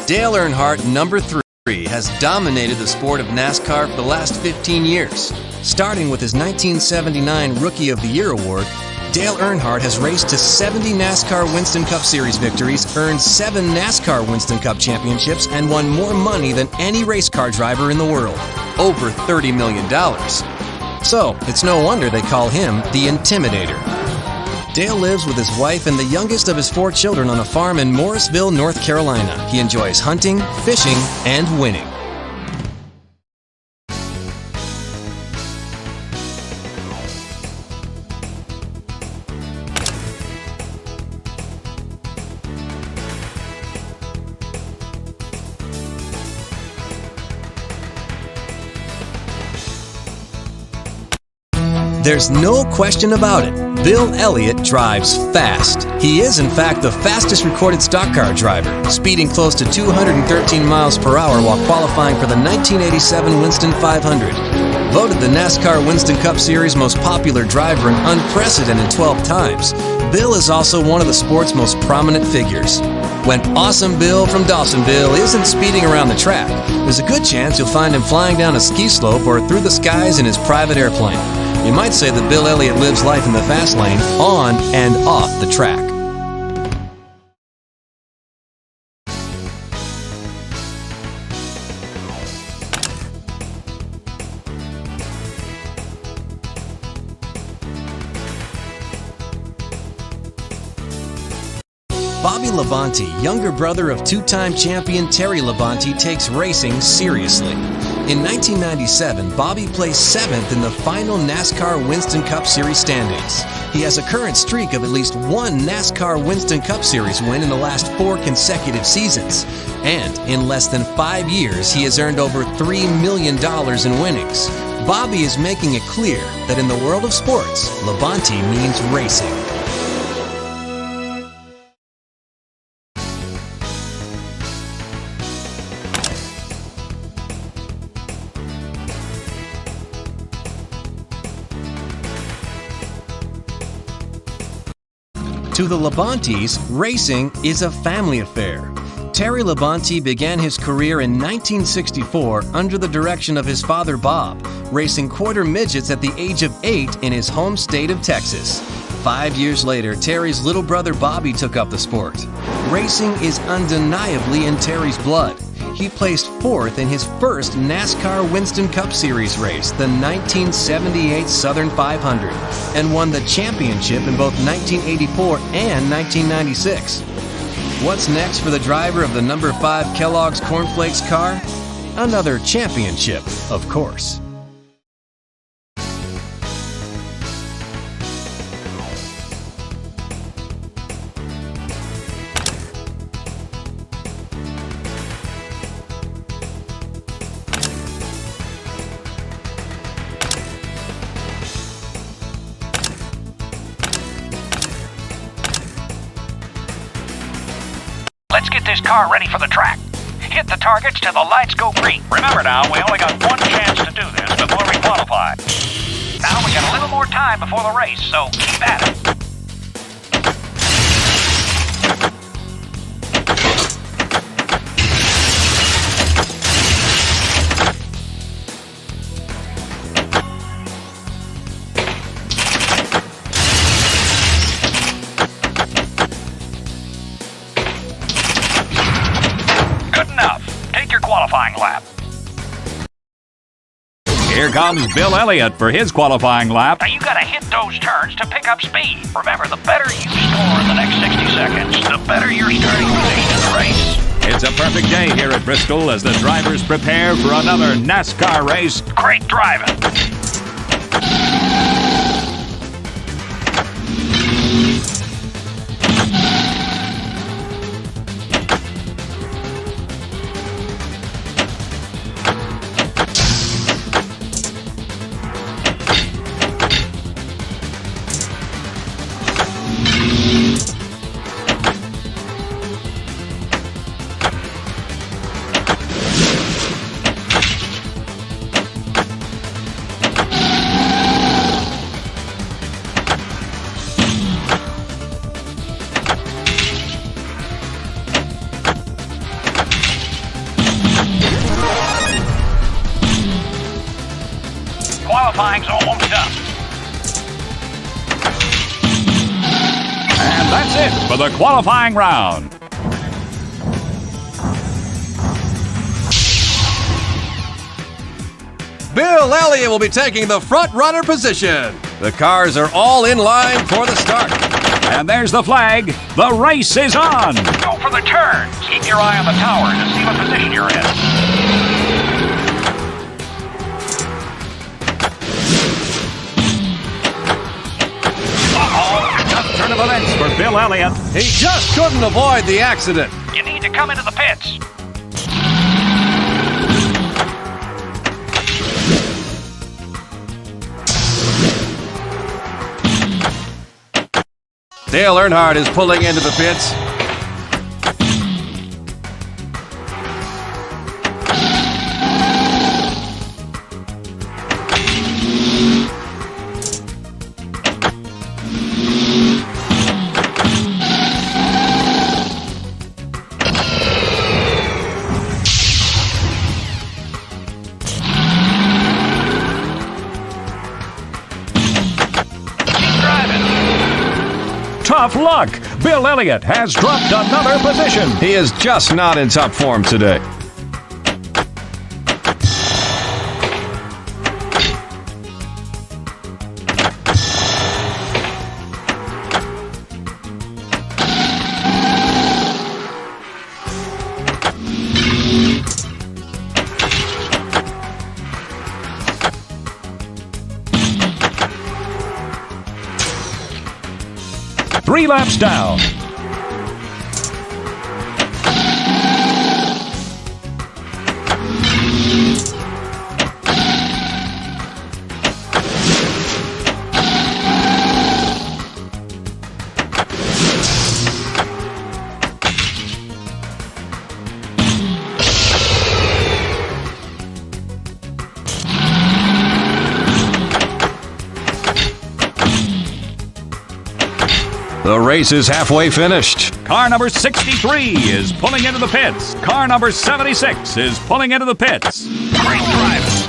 Dale Earnhardt, number 3, has dominated the sport of NASCAR for the last 15 years. Starting with his 1979 Rookie of the Year award, Dale Earnhardt has raced to 70 NASCAR Winston Cup Series victories, earned 7 NASCAR Winston Cup championships, and won more money than any race car driver in the world, over $30 million. So, it's no wonder they call him the Intimidator. Dale lives with his wife and the youngest of his 4 children on a farm in Morrisville, North Carolina. He enjoys hunting, fishing, and winning. There's no question about it. Bill Elliott drives fast. He is, in fact, the fastest recorded stock car driver, speeding close to 213 miles per hour while qualifying for the 1987 Winston 500. Voted the NASCAR Winston Cup Series most popular driver an unprecedented 12 times, Bill is also one of the sport's most prominent figures. When Awesome Bill from Dawsonville isn't speeding around the track, there's a good chance you'll find him flying down a ski slope or through the skies in his private airplane. You might say that Bill Elliott lives life in the fast lane, on and off the track. Bobby Labonte, younger brother of 2-time champion Terry Labonte, takes racing seriously. In 1997, Bobby placed 7th in the final NASCAR Winston Cup Series standings. He has a current streak of at least 1 NASCAR Winston Cup Series win in the last 4 consecutive seasons. And in less than 5 years, he has earned over $3 million in winnings. Bobby is making it clear that in the world of sports, Labonte means racing. To the Labontes, racing is a family affair. Terry Labonte began his career in 1964 under the direction of his father Bob, racing quarter midgets at the age of 8 in his home state of Texas. 5 years later, Terry's little brother Bobby took up the sport. Racing is undeniably in Terry's blood. He placed 4th in his first NASCAR Winston Cup Series race, the 1978 Southern 500, and won the championship in both 1984 and 1996. What's next for the driver of the number 5 Kellogg's Corn Flakes car? Another championship, of course. Let's get this car ready for the track. Hit the targets till the lights go green. Remember now, we only got one chance to do this before we qualify. Now we got a little more time before the race, so keep at it. Qualifying lap. Here comes Bill Elliott for his qualifying lap. Now you gotta hit those turns to pick up speed. Remember, the better you score in the next 60 seconds, the better your starting position in the race. It's a perfect day here at Bristol as the drivers prepare for another NASCAR race. Great driving. qualifying's almost up. And that's it for the qualifying round. Bill Elliott will be taking the front runner position. The cars are all in line for the start. And there's the flag. The race is on. Go for the turns. Keep your eye on the tower to see what position you're in. Tough turn of events for Bill Elliott. He just couldn't avoid the accident. You need to come into the pits. Dale Earnhardt is pulling into the pits. Tough luck. Bill Elliott has dropped another position. He is just not in top form today. Three laps down. The race is halfway finished. Car number 63 is pulling into the pits. Car number 76 is pulling into the pits. Great drive.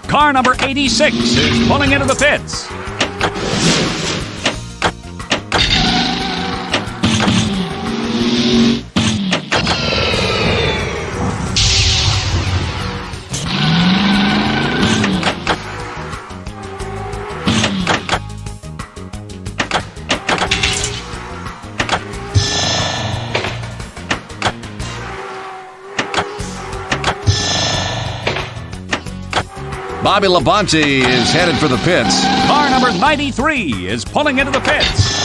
Car number 86 is pulling into the pits. Bobby Labonte is headed for the pits. Car number 93 is pulling into the pits.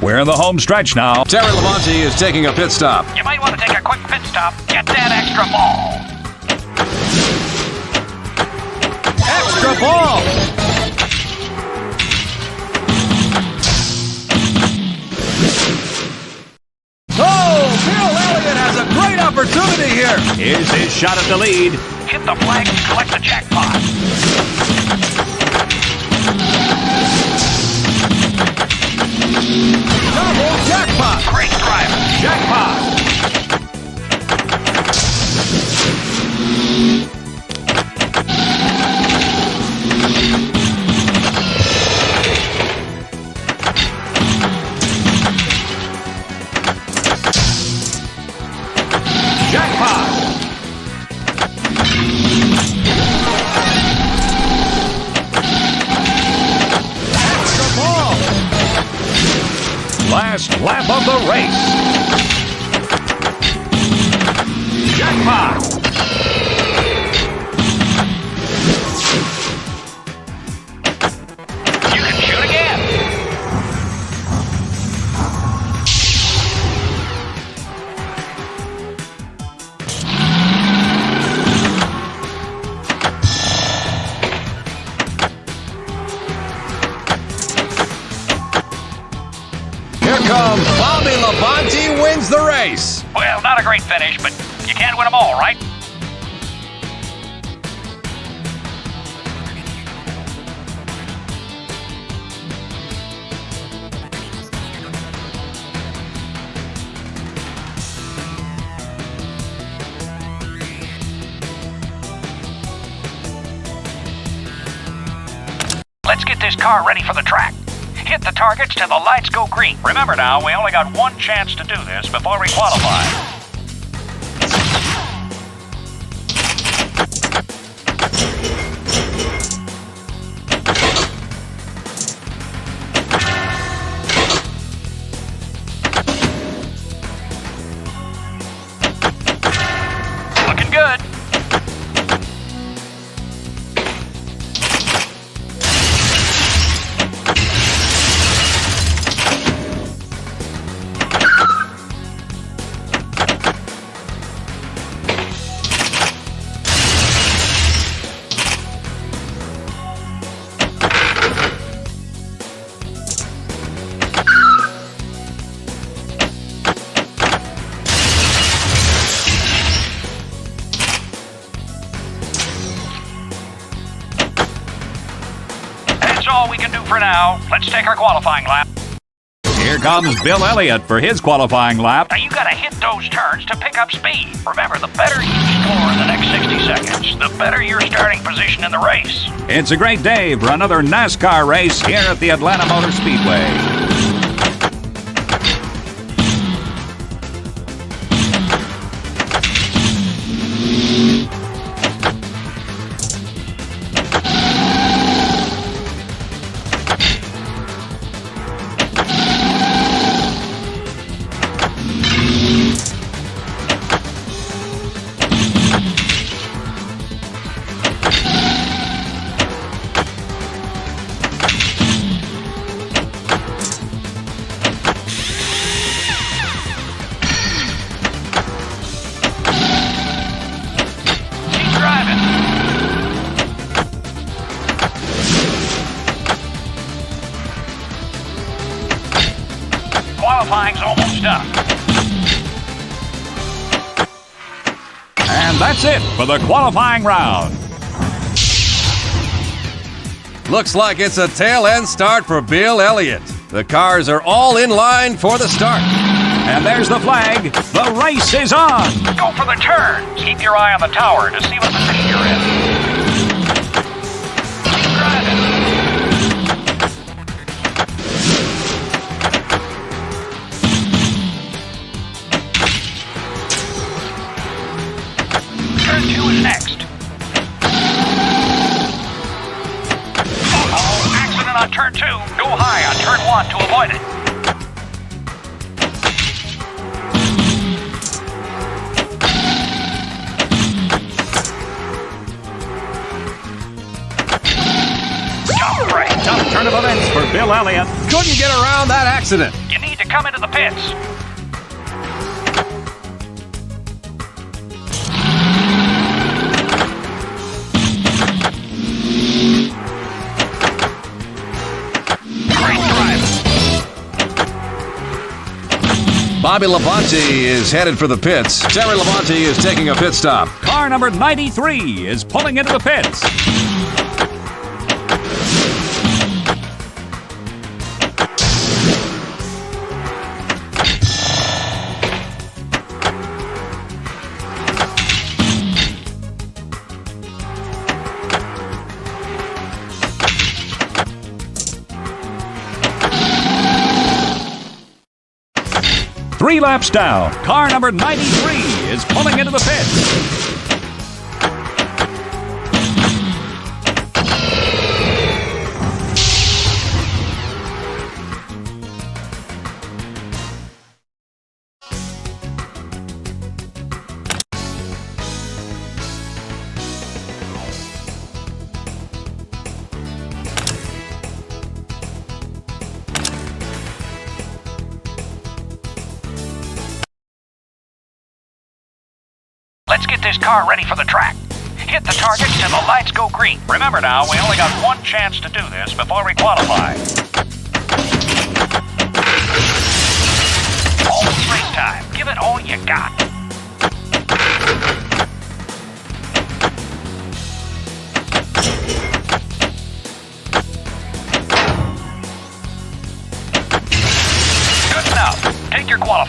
We're in the home stretch now. Terry Labonte is taking a pit stop. You might want to take a quick pit stop. Get that extra ball. Extra ball! Oh, Bill Elliott has a great opportunity here. Here's his shot at the lead. Hit the flag and collect the jackpot. Double jackpot! Great driver. Jackpot. Jackpot. Extra ball! Last lap of the race. Jackpot. a great finish, but you can't win them all, right? Let's get this car ready for the track. Hit the targets till the lights go green. Remember now, we only got one chance to do this before we qualify. Looking good. All we can do for now. Let's take our qualifying lap. Here comes Bill Elliott for his qualifying lap. Now you gotta hit those turns to pick up speed. Remember, the better you score in the next 60 seconds, the better your starting position in the race. It's a great day for another NASCAR race here at the Atlanta Motor Speedway. Qualifying's almost up. And that's it for the qualifying round. Looks like it's a tail-end start for Bill Elliott. The cars are all in line for the start. And there's the flag. The race is on. Go for the turns. Keep your eye on the tower to see what position you're in. Keep driving. Turn 2 is next. Uh-oh, accident on turn 2. Go high on turn 1 to avoid it. Tough turn of events for Bill Elliott. Couldn't get around that accident. You need to come into the pits. Great drive. Bobby Labonte is headed for the pits. Terry Labonte is taking a pit stop. Car number 93 is pulling into the pits. Three laps down, car number 93 is pulling into the pits. Let's get this car ready for the track. Hit the targets till the lights go green. Remember now, we only got one chance to do this before we qualify. Almost race time. Give it all you got.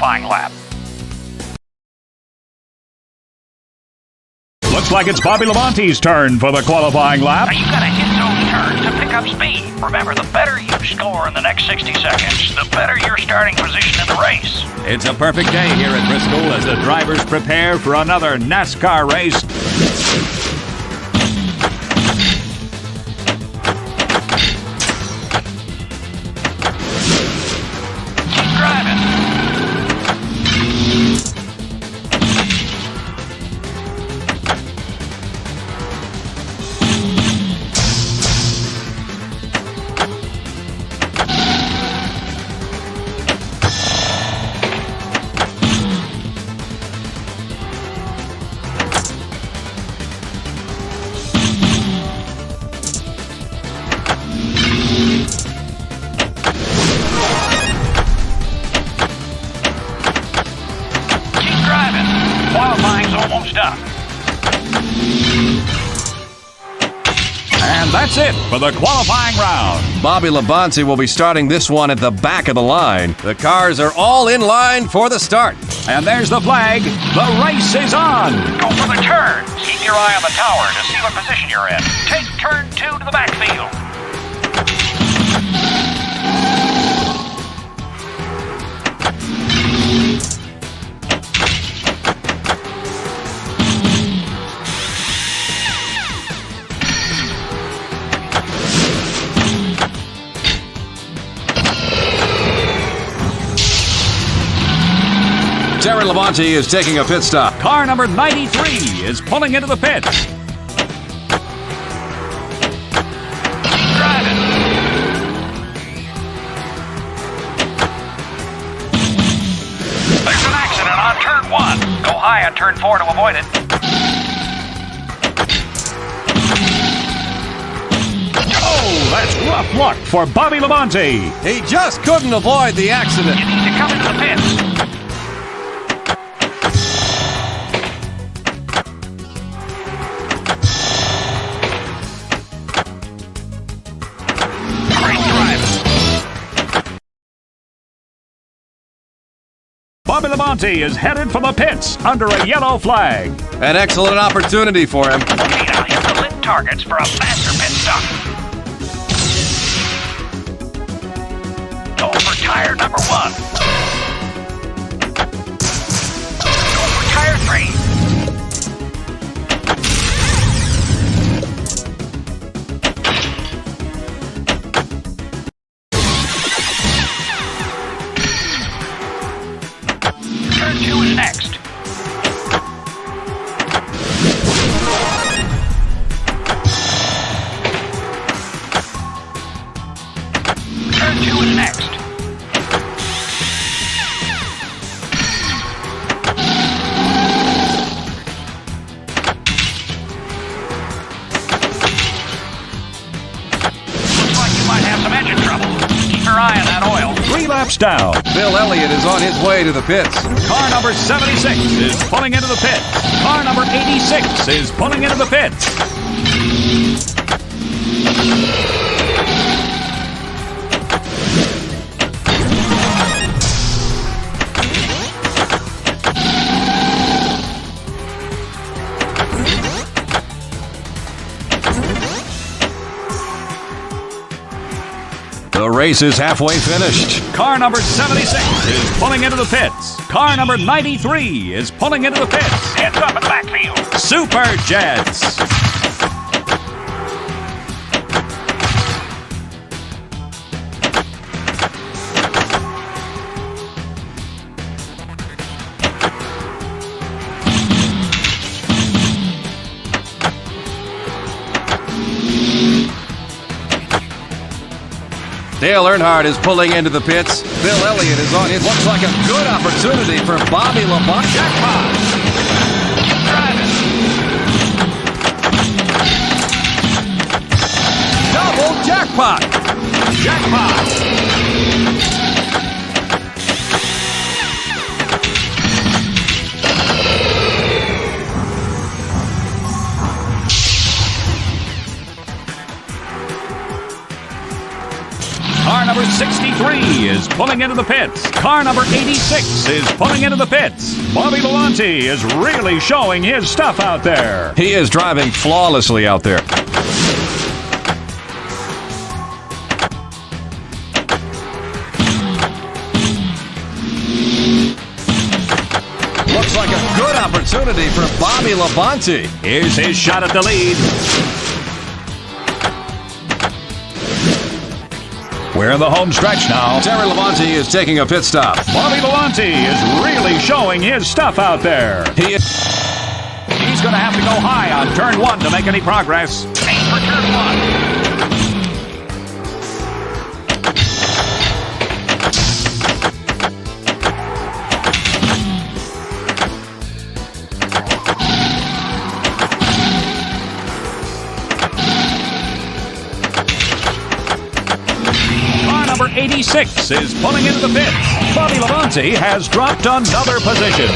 qualifying lap. Looks like it's Bobby Lamonte's turn for the qualifying lap. Now you gotta hit those turns to pick up speed. Remember, the better you score in the next 60 seconds, the better your starting position in the race. It's a perfect day here at Bristol as the drivers prepare for another NASCAR race. Keep driving. Qualifying's almost up. And that's it for the qualifying round. Bobby Labonte will be starting this one at the back of the line. The cars are all in line for the start. And there's the flag. The race is on. Go for the turns. Keep your eye on the tower to see what position you're in. Take turn 2 to the backfield. Terry Labonte is taking a pit stop. Car number 93 is pulling into the pits. Keep driving. There's an accident on turn 1. Go high on turn 4 to avoid it. Oh, that's rough luck for Bobby Labonte. He just couldn't avoid the accident. You need to come into the pits. Bobby Labonte is headed for the pits under a yellow flag. An excellent opportunity for him. Okay, now hit the lit targets for a faster pit stop. Go for tire number 1. Go for tire 3. Turn 2 is next. Turn 2 is next. Looks like you might have some engine trouble. Keep your eye on that oil. 3 laps down. Bill Elliott is on his way to the pits. Car number 76 is pulling into the pits. Car number 86 is pulling into the pits. The race is halfway finished. Car number 76 is pulling into the pits. Car number 93 is pulling into the pits. Heads up in the backfield. Super Jets. Dale Earnhardt is pulling into the pits. Bill Elliott is on his. Looks like a good opportunity for Bobby Labonte. Jackpot. Keep driving. Double jackpot. Jackpot. Car number 63 is pulling into the pits. Car number 86 is pulling into the pits. Bobby Belanti is really showing his stuff out there. He is driving flawlessly out there. Looks like a good opportunity for Bobby Labonte. Here's his shot at the lead. We're in the home stretch now. Terry Labonte is taking a pit stop. Bobby Belanti is really showing his stuff out there. He's going to have to go high on turn 1 to make any progress. Aim for turn 1. Number 86 is pulling into the pits. Bobby Labonte has dropped another position.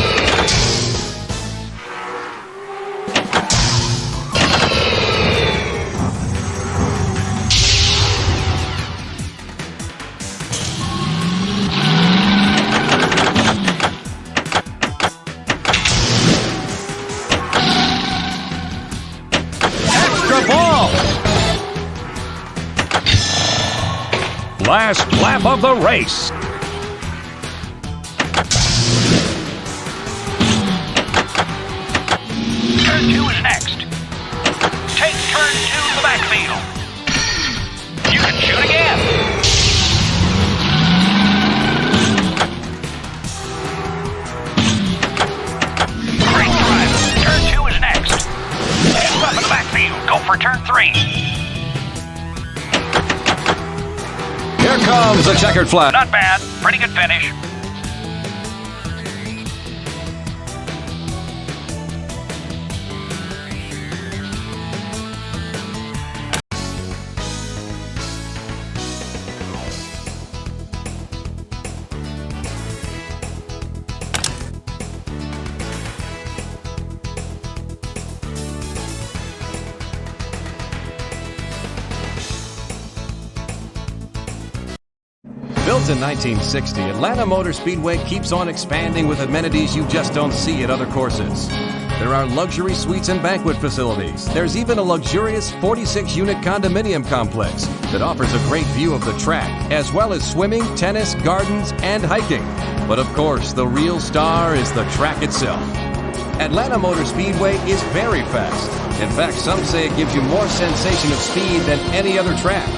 Extra ball! Last lap of the race. Turn 2 is next. Take turn 2 to the backfield. You can shoot again. Great drive. Turn 2 is next. Step up in the backfield. Go for turn 3. Here comes the checkered flag. Not bad. Pretty good finish. Built in 1960, Atlanta Motor Speedway keeps on expanding with amenities you just don't see at other courses. There are luxury suites and banquet facilities. There's even a luxurious 46-unit condominium complex that offers a great view of the track, as well as swimming, tennis, gardens, and hiking. But of course, the real star is the track itself. Atlanta Motor Speedway is very fast. In fact, some say it gives you more sensation of speed than any other track.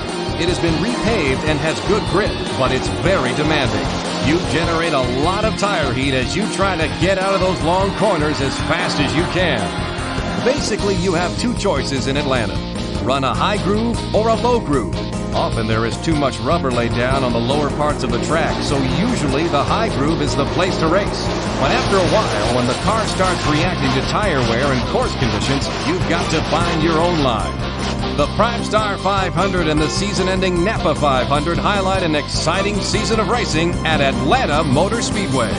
It has been repaved and has good grip, but it's very demanding. You generate a lot of tire heat as you try to get out of those long corners as fast as you can. Basically, you have two choices in Atlanta. Run a high groove or a low groove. Often there is too much rubber laid down on the lower parts of the track, so usually the high groove is the place to race. But after a while, when the car starts reacting to tire wear and course conditions, you've got to find your own line. The Prime Star 500 and the season-ending Napa 500 highlight an exciting season of racing at Atlanta Motor Speedway.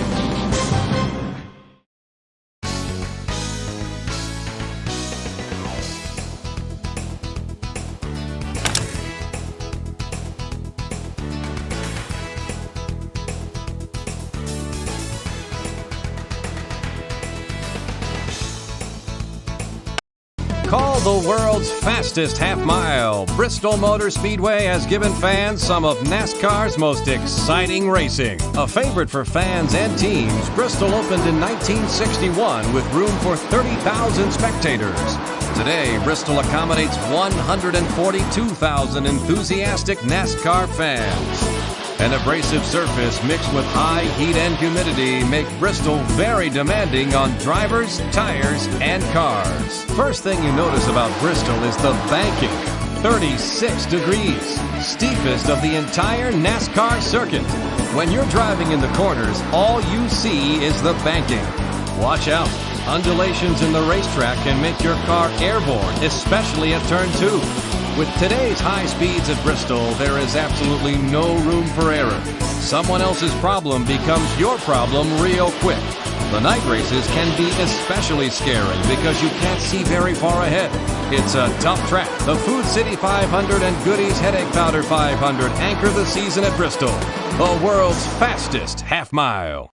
Called the world's fastest half mile, Bristol Motor Speedway has given fans some of NASCAR's most exciting racing. A favorite for fans and teams, Bristol opened in 1961 with room for 30,000 spectators. Today, Bristol accommodates 142,000 enthusiastic NASCAR fans. An abrasive surface mixed with high heat and humidity make Bristol very demanding on drivers, tires, and cars. First thing you notice about Bristol is the banking. 36 degrees, steepest of the entire NASCAR circuit. When you're driving in the corners, all you see is the banking. Watch out. Undulations in the racetrack can make your car airborne, especially at turn 2. With today's high speeds at Bristol, there is absolutely no room for error. Someone else's problem becomes your problem real quick. The night races can be especially scary because you can't see very far ahead. It's a tough track. The Food City 500 and Goody's Headache Powder 500 anchor the season at Bristol, the world's fastest half mile.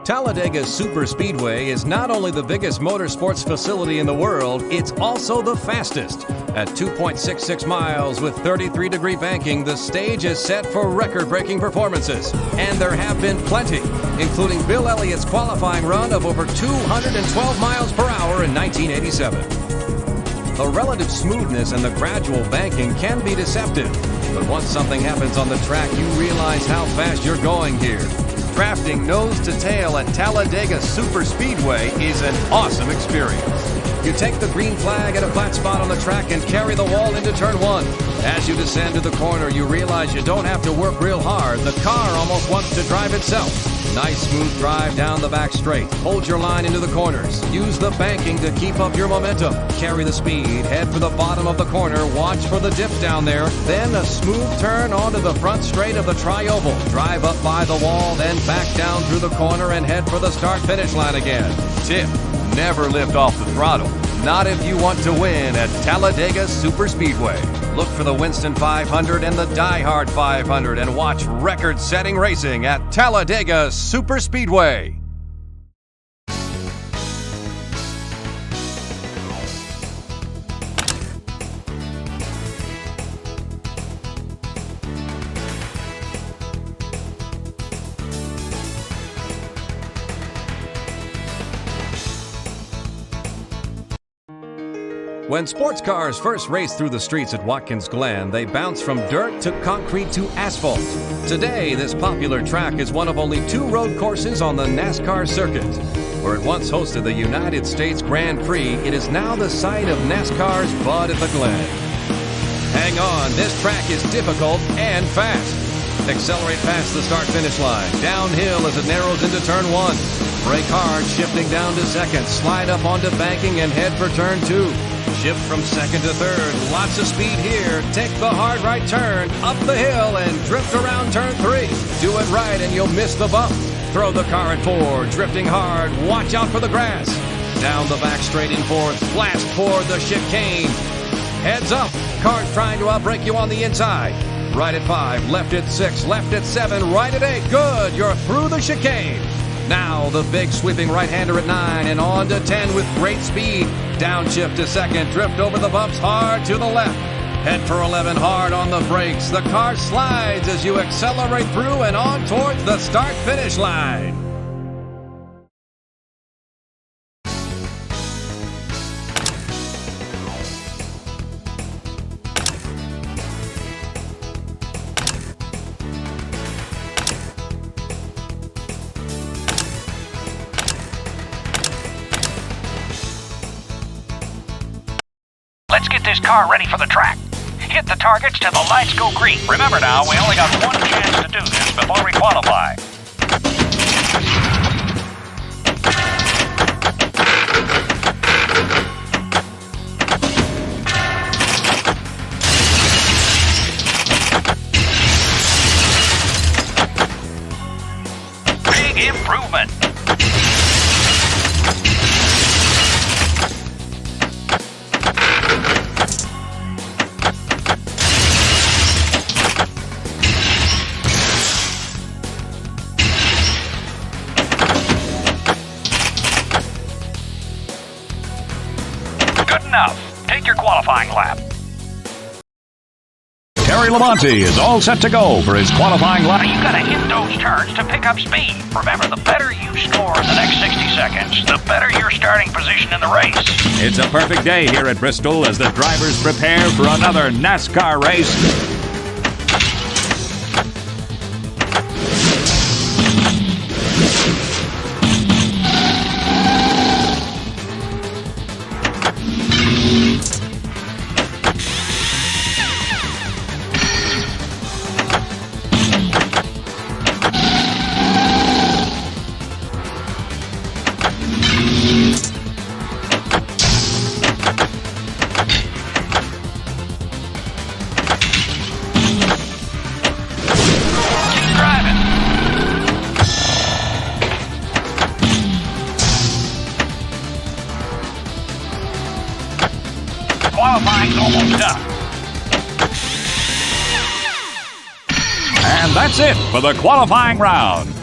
Talladega Superspeedway is not only the biggest motorsports facility in the world, it's also the fastest. At 2.66 miles with 33-degree banking, the stage is set for record-breaking performances. And there have been plenty, including Bill Elliott's qualifying run of over 212 miles per hour in 1987. The relative smoothness and the gradual banking can be deceptive, but once something happens on the track, you realize how fast you're going here. Drafting nose to tail at Talladega Superspeedway is an awesome experience. You take the green flag at a flat spot on the track and carry the wall into turn one. As you descend to the corner, you realize you don't have to work real hard. The car almost wants to drive itself. Nice smooth drive down the back straight. Hold your line into the corners. Use the banking to keep up your momentum. Carry the speed. Head for the bottom of the corner. Watch for the dips down there. Then a smooth turn onto the front straight of the tri-oval. Drive up by the wall, then back down through the corner and head for the start-finish line again. Tip: never lift off the throttle. Not if you want to win at Talladega Superspeedway. Look for the Winston 500 and the Die Hard 500 and watch record-setting racing at Talladega Superspeedway. When sports cars first race through the streets at Watkins Glen, they bounce from dirt to concrete to asphalt. Today, this popular track is one of only 2 road courses on the NASCAR circuit. Where it once hosted the United States Grand Prix, it is now the site of NASCAR's Bud at the Glen. Hang on, this track is difficult and fast. Accelerate past the start-finish line. Downhill as it narrows into turn 1. Brake hard, shifting down to second. Slide up onto banking and head for turn 2. Shift from second to third. Lots of speed here. Take the hard right turn, up the hill, and drift around turn 3. Do it right and you'll miss the bump. Throw the car at 4, drifting hard. Watch out for the grass. Down the back straight in 4th. Blast toward the chicane. Heads up. Car's trying to outbrake you on the inside. Right at 5, left at 6, left at 7, right at 8. Good. You're through the chicane. Now the big sweeping right-hander at 9 and on to 10 with great speed. Downshift to second, drift over the bumps hard to the left. Head for 11 hard on the brakes. The car slides as you accelerate through and on towards the start-finish line. Let's get this car ready for the track. Hit the targets till the lights go green. Remember now, we only got one chance to do this before we qualify. Big improvement. Good enough. Take your qualifying lap. Terry Labonte is all set to go for his qualifying lap. Now you gotta hit those turns to pick up speed. Remember, the better you score in the next 60 seconds, the better your starting position in the race. It's a perfect day here at Bristol as the drivers prepare for another NASCAR race. track's almost done. And that's it for the qualifying round.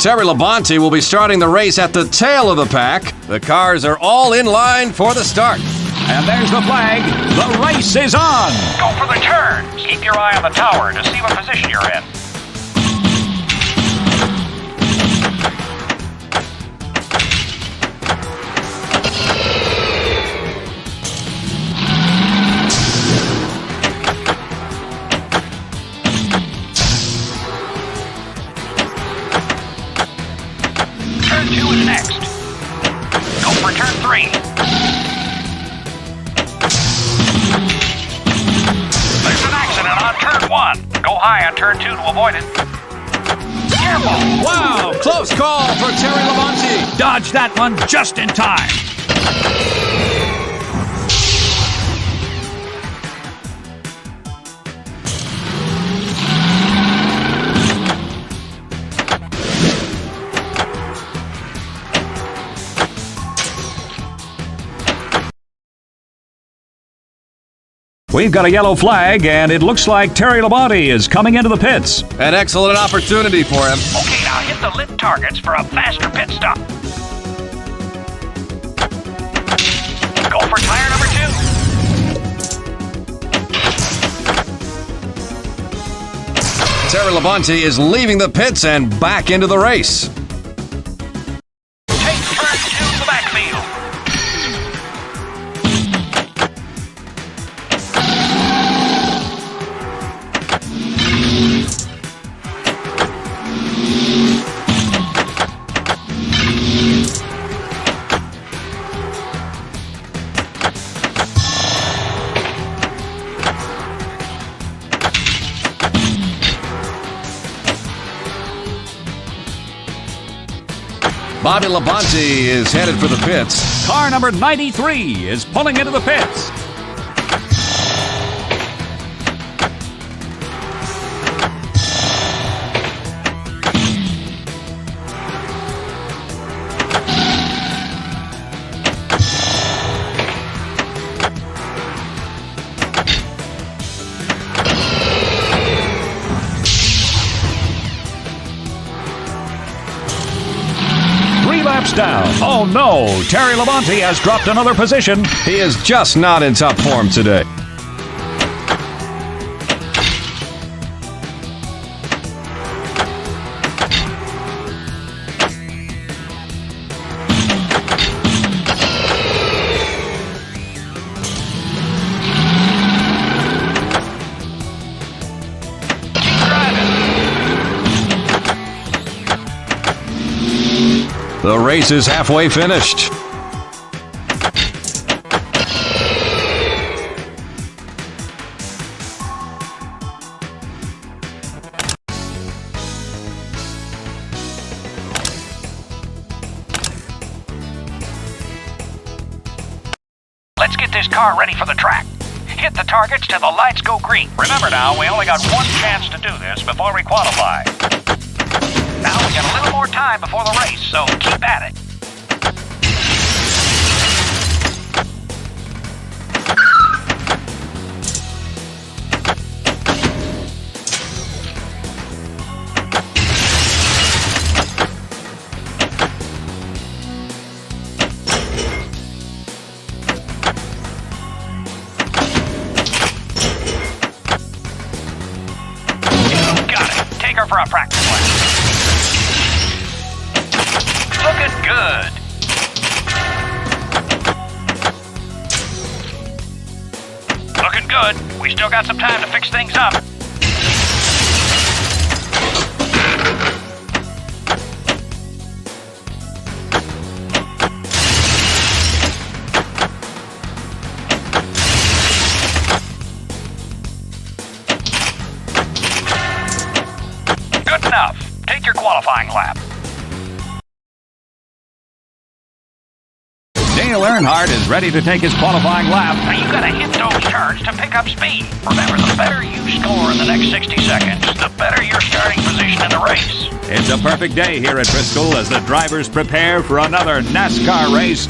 Terry Labonte will be starting the race at the tail of the pack. The cars are all in line for the start. And there's the flag. The race is on. Go for the turns. Keep your eye on the tower to see what position you're in. Turn 2 is next. Go for turn 3. There's an accident on turn 1. Go high on turn 2 to avoid it. Careful! Wow, close call for Terry Labonte. Dodge that one just in time. We've got a yellow flag, and it looks like Terry Labonte is coming into the pits. An excellent opportunity for him. Okay, now hit the lit targets for a faster pit stop. Go for tire number 2. Terry Labonte is leaving the pits and back into the race. Take turn 2 to the backfield. Bobby Labonte is headed for the pits. Car number 93 is pulling into the pits. Laps down. Oh no, Terry Labonte has dropped another position. He is just not in top form today. The race is halfway finished. Let's get this car ready for the track. Hit the targets till the lights go green. Remember now, we only got one chance to do this before we qualify. Now we got a little more time before the race, so keep at it. You got it. Take her for a practice lap. Looking good. Looking good. We still got some time to fix things up. Good enough. Take your qualifying lap. Dale Earnhardt is ready to take his qualifying lap. Now you gotta hit those turns to pick up speed. Remember, the better you score in the next 60 seconds, the better your starting position in the race. It's a perfect day here at Bristol as the drivers prepare for another NASCAR race.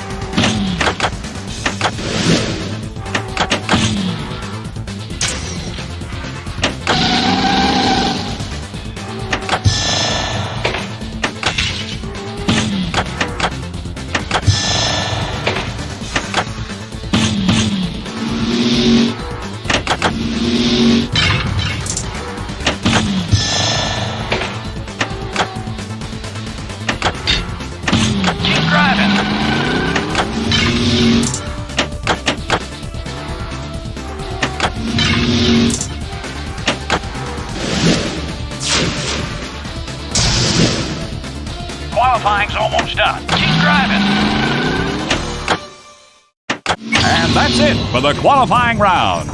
That's it for the qualifying round.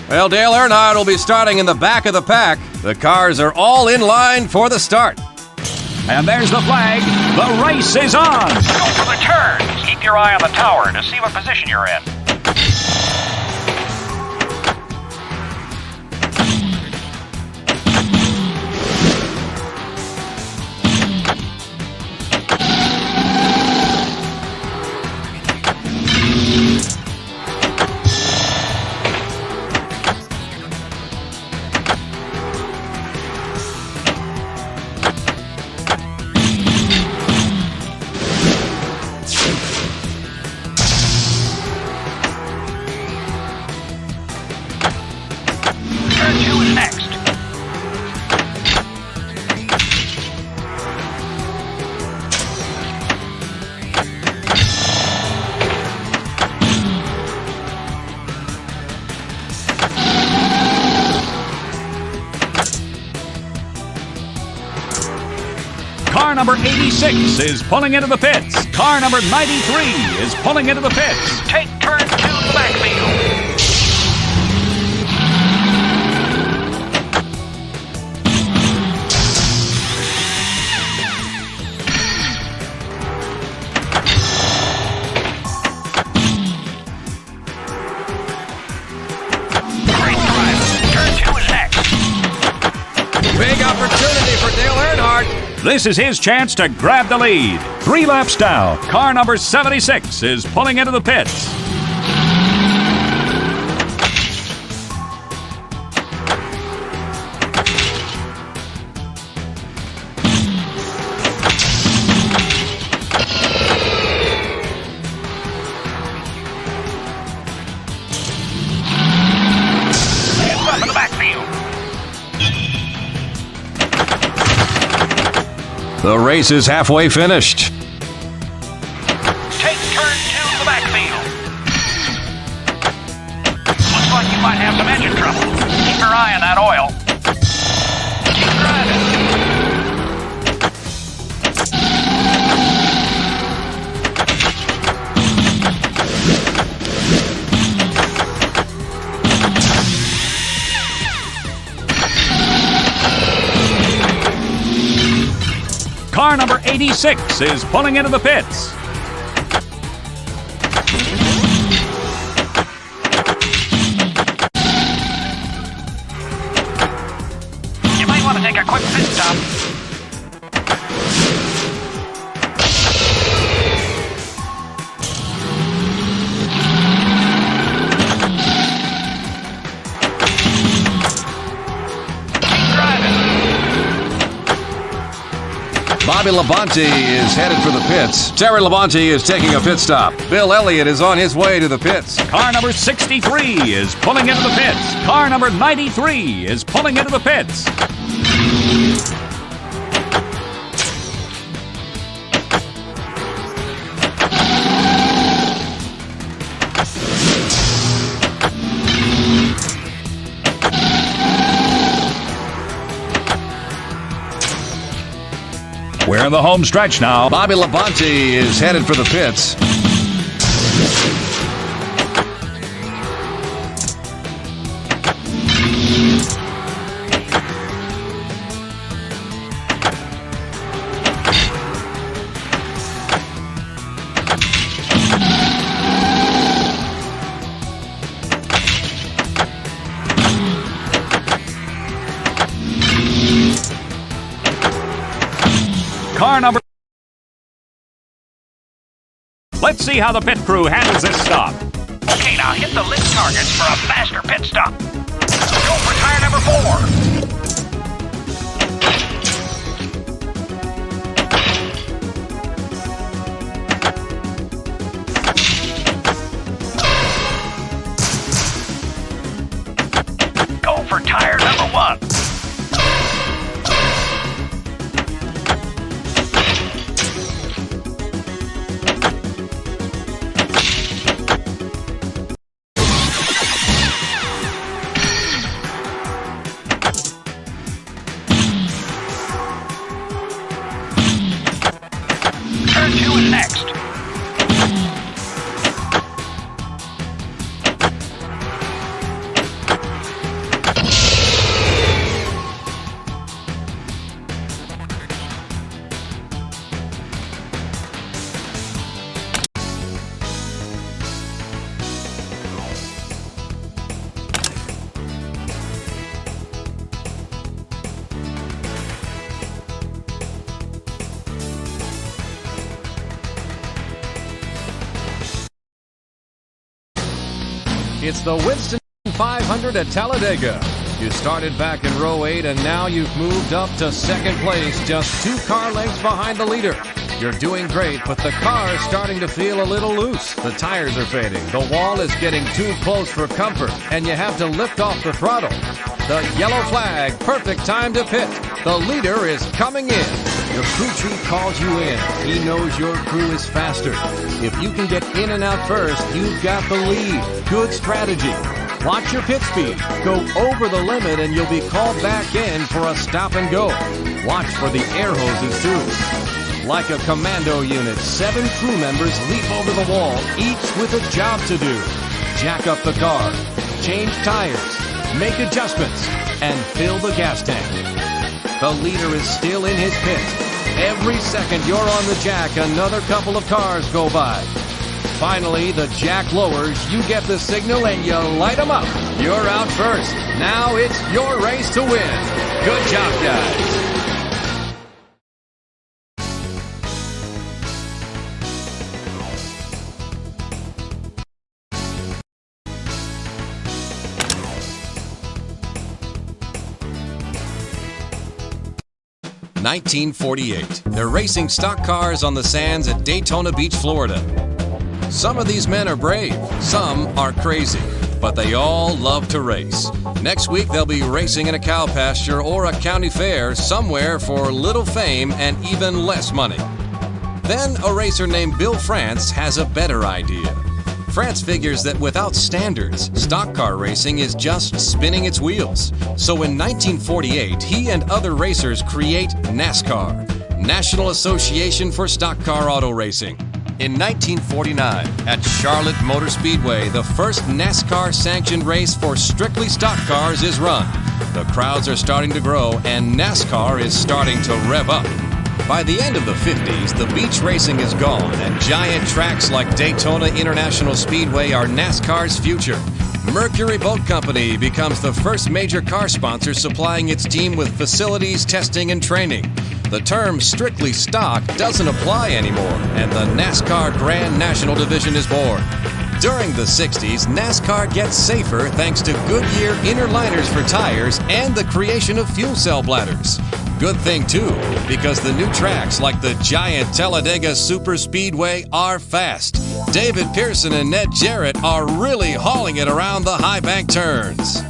Well, Dale Earnhardt will be starting in the back of the pack. The cars are all in line for the start. And there's the flag. The race is on. Go for the turn. Keep your eye on the tower to see what position you're in. Car number 86 is pulling into the pits. Car number 93 is pulling into the pits. Take turn 2 to the backfield. Great drive. Turn 2 is next. Big opportunity for Dale Earnhardt. This is his chance to grab the lead. 3 laps down. Car number 76 is pulling into the pits. Up in the backfield. The race is halfway finished. Take turn 2 to the backfield. Looks like you might have some engine trouble. Keep your eye on that oil. Keep driving. Car number 86 is pulling into the pits. You might want to take a quick pit stop. Keep driving. Bobby Labonte is headed for the pits. Terry Labonte is taking a pit stop. Bill Elliott is on his way to the pits. Car number 63 is pulling into the pits. Car number 93 is pulling into the pits. We're in the home stretch now. Bobby Labonte is headed for the pits. Car number... Let's see how the pit crew handles this stop. Okay, now hit the lit targets for a faster pit stop. Go for tire number 4. Go for tire number 1. It's the Winston 500 at Talladega. You started back in row 8 and now you've moved up to second place, just 2 car lengths behind the leader. You're doing great, but the car is starting to feel a little loose. The tires are fading, the wall is getting too close for comfort, and you have to lift off the throttle. The yellow flag, perfect time to pit. The leader is coming in. Your crew chief calls you in. He knows your crew is faster. If you can get in and out first, you've got the lead. Good strategy. Watch your pit speed. Go over the limit and you'll be called back in for a stop and go. Watch for the air hoses too. Like a commando unit, 7 crew members leap over the wall, each with a job to do. Jack up the car, change tires, make adjustments, and fill the gas tank. The leader is still in his pit. Every second you're on the jack, another couple of cars go by. Finally, the jack lowers, you get the signal, and you light them up. You're out first. Now it's your race to win. Good job, guys. (1948). They're racing stock cars on the sands at Daytona Beach, Florida. Some of these men are brave, some are crazy, but they all love to race. Next week they'll be racing in a cow pasture or a county fair somewhere for little fame and even less money. Then a racer named Bill France has a better idea. France figures that without standards, stock car racing is just spinning its wheels. So in 1948, he and other racers create NASCAR, National Association for Stock Car Auto Racing. In 1949, at Charlotte Motor Speedway, the first NASCAR-sanctioned race for strictly stock cars is run. The crowds are starting to grow, and NASCAR is starting to rev up. By the end of the 50s, the beach racing is gone, and giant tracks like Daytona International Speedway are NASCAR's future. Mercury Boat Company becomes the first major car sponsor supplying its team with facilities, testing, and training. The term strictly stock doesn't apply anymore, and the NASCAR Grand National Division is born. During the 60s, NASCAR gets safer thanks to Goodyear inner liners for tires and the creation of fuel cell bladders. Good thing, too, because the new tracks like the giant Talladega Super Speedway are fast. David Pearson and Ned Jarrett are really hauling it around the high bank turns.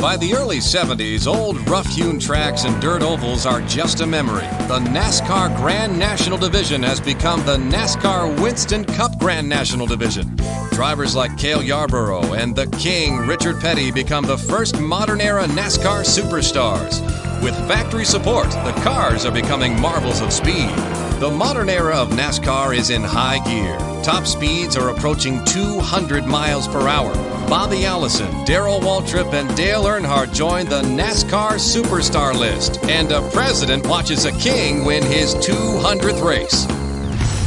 By the early 70s, old rough-hewn tracks and dirt ovals are just a memory. The NASCAR Grand National Division has become the NASCAR Winston Cup Grand National Division. Drivers like Cale Yarborough and the King, Richard Petty, become the first modern-era NASCAR superstars. With factory support, the cars are becoming marvels of speed. The modern era of NASCAR is in high gear. Top speeds are approaching 200 miles per hour. Bobby Allison, Darrell Waltrip, and Dale Earnhardt join the NASCAR Superstar list, and a president watches a king win his 200th race.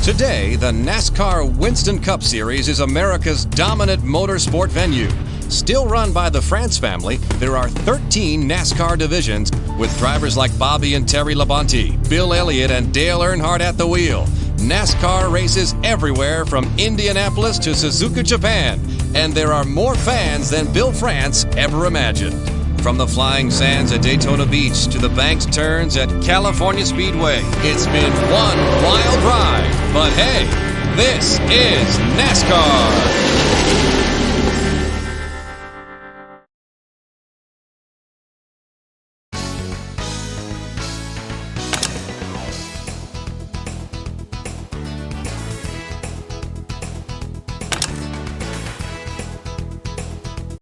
Today, the NASCAR Winston Cup Series is America's dominant motorsport venue. Still run by the France family, there are 13 NASCAR divisions with drivers like Bobby and Terry Labonte, Bill Elliott, and Dale Earnhardt at the wheel. NASCAR races everywhere from Indianapolis to Suzuka, Japan, and there are more fans than Bill France ever imagined. From the flying sands at Daytona Beach to the banked turns at California Speedway, it's been one wild ride. But hey, this is NASCAR!